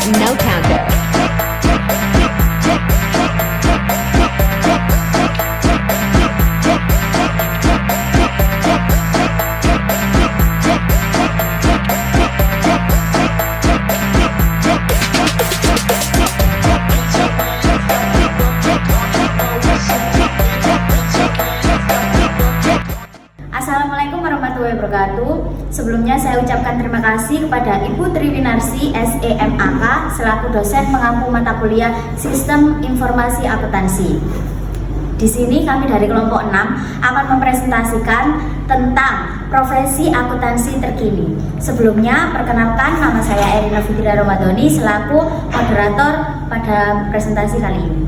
No counter. Assalamualaikum warahmatullahi wabarakatuh. Sebelumnya saya ucapkan terima kasih kepada Ibu Triwinarsi SEMAK selaku dosen pengampu mata kuliah Sistem Informasi Akuntansi. Di sini kami dari kelompok 6 akan mempresentasikan tentang profesi akuntansi terkini. Sebelumnya perkenalkan, nama saya Erina Fitria Ramadhani selaku moderator pada presentasi kali ini.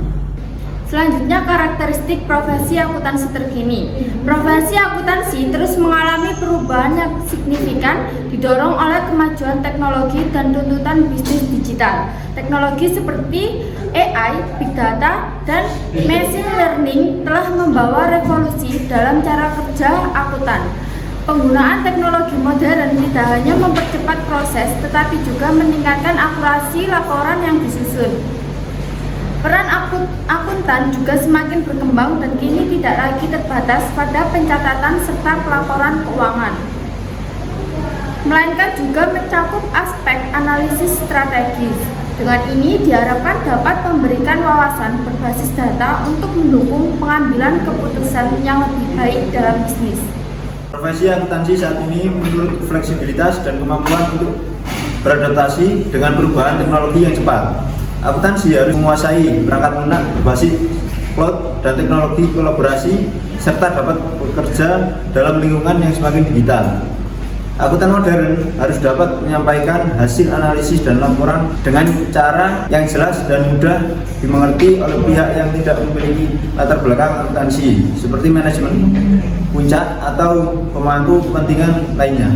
Selanjutnya, karakteristik profesi akuntansi terkini. Profesi akuntansi terus mengalami perubahan yang signifikan didorong oleh kemajuan teknologi dan tuntutan bisnis digital. Teknologi seperti AI, Big Data, dan Machine Learning telah membawa revolusi dalam cara kerja akuntan. Penggunaan teknologi modern tidak hanya mempercepat proses, tetapi juga meningkatkan akurasi laporan yang disusun. Peran akuntan juga semakin berkembang dan kini tidak lagi terbatas pada pencatatan serta pelaporan keuangan, melainkan juga mencakup aspek analisis strategis. Dengan ini diharapkan dapat memberikan wawasan berbasis data untuk mendukung pengambilan keputusan yang lebih baik dalam bisnis. Profesi akuntansi saat ini menuntut fleksibilitas dan kemampuan untuk beradaptasi dengan perubahan teknologi yang cepat. Akuntansi harus menguasai perangkat lunak berbasis cloud dan teknologi kolaborasi serta dapat bekerja dalam lingkungan yang semakin digital. Akuntan modern harus dapat menyampaikan hasil analisis dan laporan dengan cara yang jelas dan mudah dimengerti oleh pihak yang tidak memiliki latar belakang akuntansi seperti manajemen puncak atau pemangku kepentingan lainnya.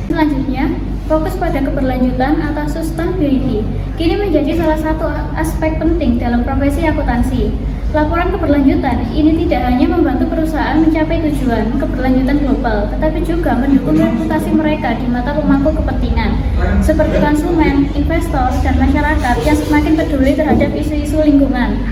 Selanjutnya, fokus pada keberlanjutan atau sustainability kini menjadi salah satu aspek penting dalam profesi akuntansi. Laporan keberlanjutan ini tidak hanya membantu perusahaan mencapai tujuan keberlanjutan global, tetapi juga mendukung reputasi mereka di mata pemangku kepentingan, seperti konsumen, investor, dan masyarakat yang semakin peduli terhadap isu-isu lingkungan.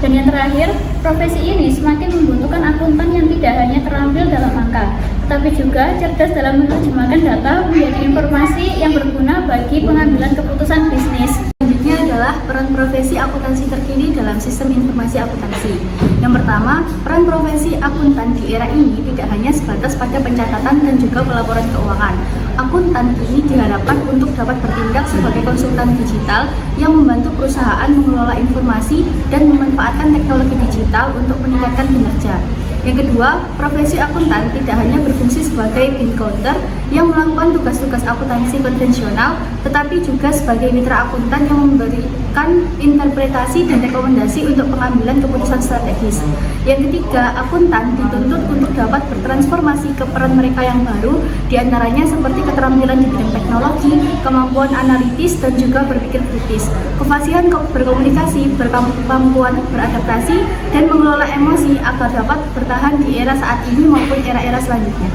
Dan yang terakhir, profesi ini semakin membutuhkan akuntan yang tidak hanya terampil dalam angka, tetapi juga cerdas dalam menerjemahkan data menjadi informasi yang berguna bagi pengambilan keputusan bisnis. Selanjutnya adalah peran profesi akuntansi terkini dalam sistem informasi akuntansi. Yang pertama, peran profesi akuntan di era ini tidak hanya sebatas pada pencatatan dan juga pelaporan keuangan. Akuntan ini diharapkan untuk dapat bertindak sebagai konsultan digital yang membantu perusahaan mengelola informasi dan memanfaatkan teknologi digital untuk meningkatkan kinerja. Yang kedua, profesi akuntan tidak hanya berfungsi sebagai bin counter yang melakukan tugas-tugas akuntansi konvensional, tetapi juga sebagai mitra akuntan yang memberikan interpretasi dan rekomendasi untuk pengambilan keputusan strategis. Yang ketiga, akuntan dituntut untuk dapat bertransformasi ke peran mereka yang baru, diantaranya seperti keterampilan di bidang teknologi, kemampuan analitis, dan juga berpikir kritis, kefasihan berkomunikasi, kemampuan beradaptasi, dan mengelola emosi agar dapat bertahan di era saat ini maupun era-era selanjutnya.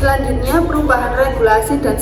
Selanjutnya, perubahan regulasi dan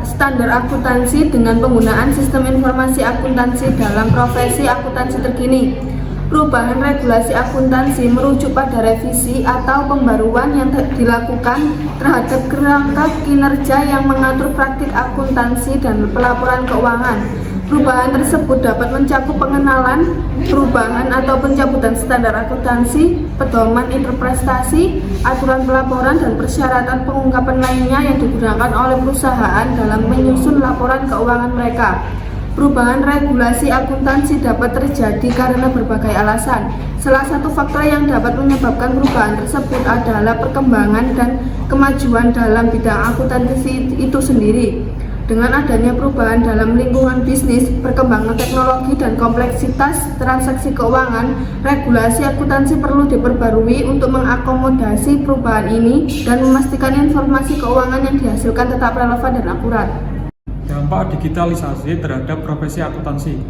standar akuntansi dengan penggunaan sistem informasi akuntansi dalam profesi akuntansi terkini. Perubahan regulasi akuntansi merujuk pada revisi atau pembaruan yang dilakukan terhadap kerangka kinerja yang mengatur praktik akuntansi dan pelaporan keuangan. Perubahan tersebut dapat mencakup pengenalan, perubahan atau pencabutan standar akuntansi, pedoman interpretasi, aturan pelaporan, dan persyaratan pengungkapan lainnya yang digunakan oleh perusahaan dalam menyusun laporan keuangan mereka. Perubahan regulasi akuntansi dapat terjadi karena berbagai alasan. Salah satu faktor yang dapat menyebabkan perubahan tersebut adalah perkembangan dan kemajuan dalam bidang akuntansi itu sendiri. Dengan adanya perubahan dalam lingkungan bisnis, perkembangan teknologi, dan kompleksitas transaksi keuangan, regulasi akuntansi perlu diperbarui untuk mengakomodasi perubahan ini dan memastikan informasi keuangan yang dihasilkan tetap relevan dan akurat. Dampak digitalisasi terhadap profesi akuntansi.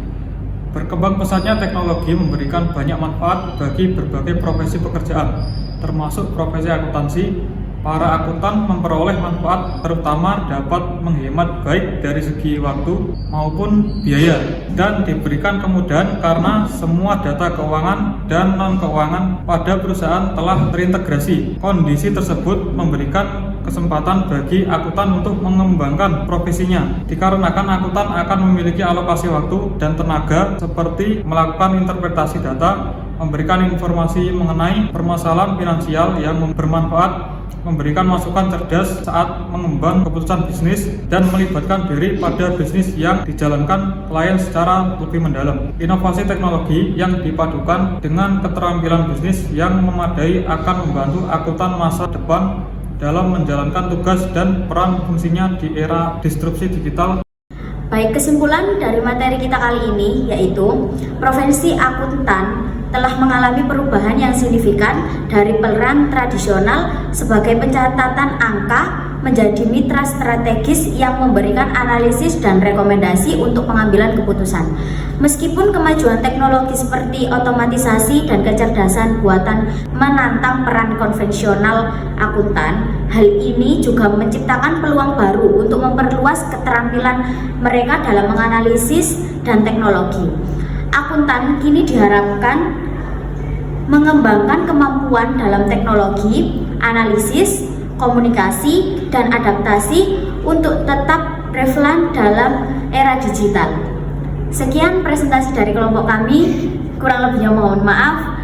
Berkembang pesatnya teknologi memberikan banyak manfaat bagi berbagai profesi pekerjaan, termasuk profesi akuntansi. para akuntan memperoleh manfaat terutama dapat menghemat baik dari segi waktu maupun biaya dan diberikan kemudahan karena semua data keuangan dan non-keuangan pada perusahaan telah terintegrasi. Kondisi tersebut memberikan kesempatan bagi akuntan untuk mengembangkan profesinya dikarenakan akuntan akan memiliki alokasi waktu dan tenaga seperti melakukan interpretasi data, memberikan informasi mengenai permasalahan finansial yang bermanfaat, memberikan masukan cerdas saat mengembang keputusan bisnis, dan melibatkan diri pada bisnis yang dijalankan klien secara lebih mendalam. Inovasi teknologi yang dipadukan dengan keterampilan bisnis yang memadai akan membantu akuntan masa depan dalam menjalankan tugas dan peran fungsinya di era disrupsi digital. Baik, kesimpulan dari materi kita kali ini yaitu profesi akuntan telah mengalami perubahan yang signifikan dari peran tradisional sebagai pencatatan angka menjadi mitra strategis yang memberikan analisis dan rekomendasi untuk pengambilan keputusan. Meskipun kemajuan teknologi seperti otomatisasi dan kecerdasan buatan menantang peran konvensional akuntan, hal ini juga menciptakan peluang baru untuk memperluas keterampilan mereka dalam menganalisis dan teknologi. Akuntan kini diharapkan mengembangkan kemampuan dalam teknologi, analisis, komunikasi, dan adaptasi untuk tetap relevan dalam era digital. Sekian presentasi dari kelompok kami, kurang lebihnya mohon maaf.